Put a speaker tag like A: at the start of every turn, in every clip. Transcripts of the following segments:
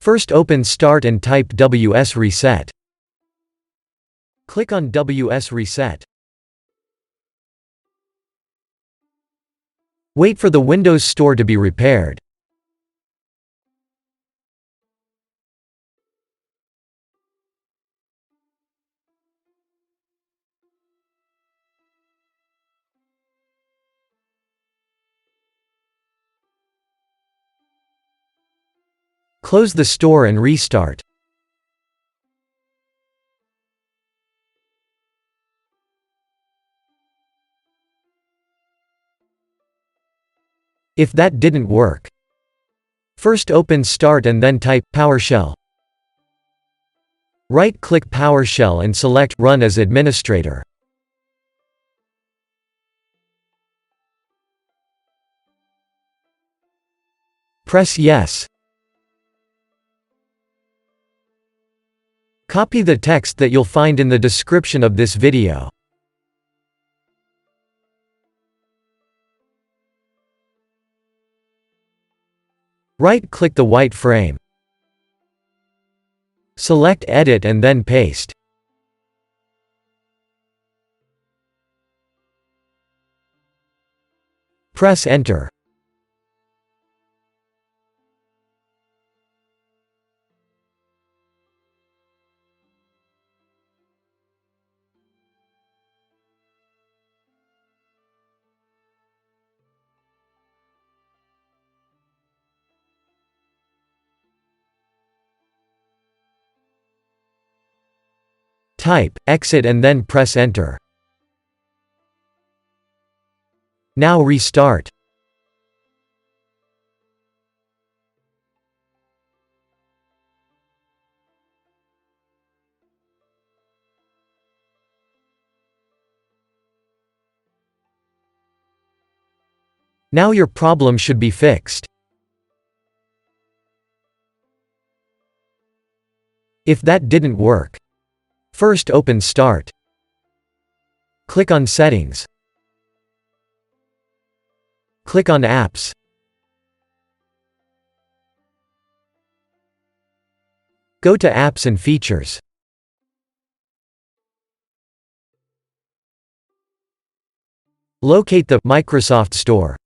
A: First open Start and type WS Reset. Click on WS Reset. Wait for the Windows Store to be repaired. Close the store and restart. If that didn't work, first open Start and then type PowerShell. Right-click PowerShell and select Run as Administrator. Press Yes. Copy the text that you'll find in the description of this video. Right-click the white frame. Select Edit and then Paste. Press Enter. Type, exit and then press Enter. Now restart. Now your problem should be fixed. If that didn't work, first open Start. Click on Settings. Click on Apps. Go to Apps and Features. Locate the Microsoft Store.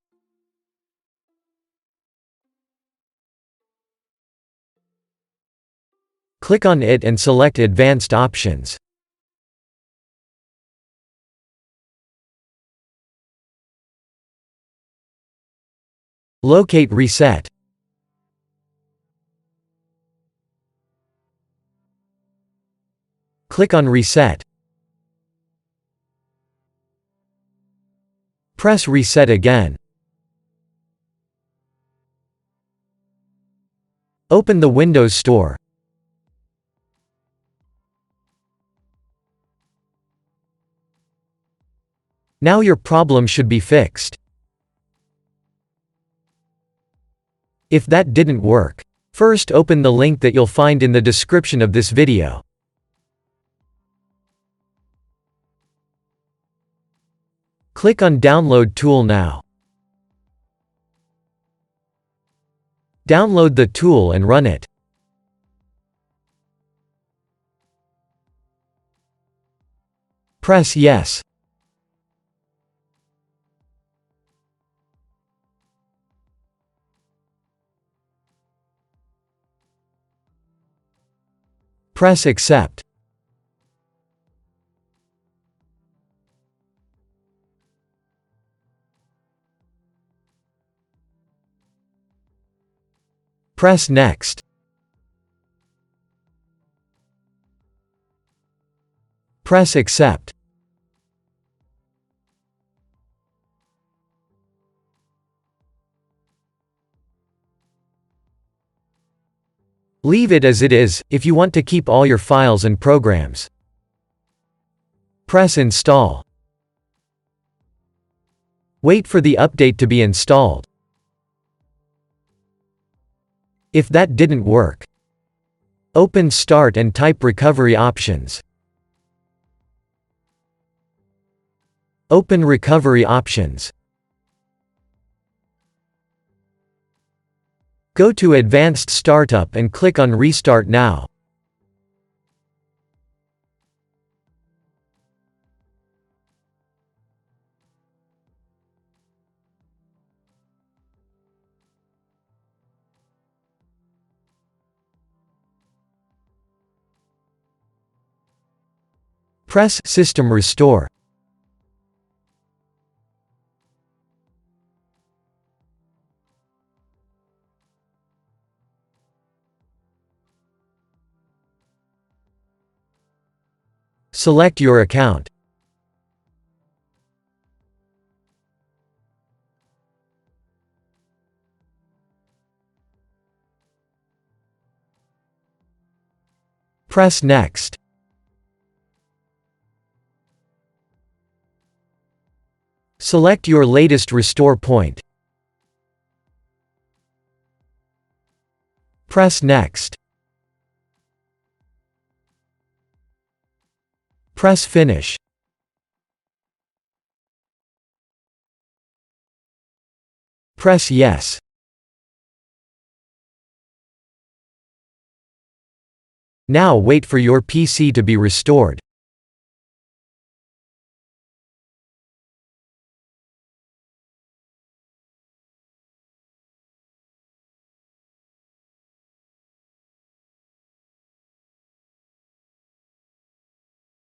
A: Click on it and select Advanced Options. Locate Reset. Click on Reset. Press Reset again. Open the Windows Store. Now your problem should be fixed. If that didn't work, first open the link that you'll find in the description of this video. Click on Download Tool now. Download the tool and run it. Press Yes. Press Accept. Press Next. Press Accept. Leave it as it is, if you want to keep all your files and programs. Press Install. Wait for the update to be installed. If that didn't work, open Start and type Recovery Options. Open Recovery Options. Go to Advanced Startup and click on Restart Now. Press System Restore. Select your account. Press Next. Select your latest restore point. Press Next. Press Finish. Press Yes. Now wait for your PC to be restored.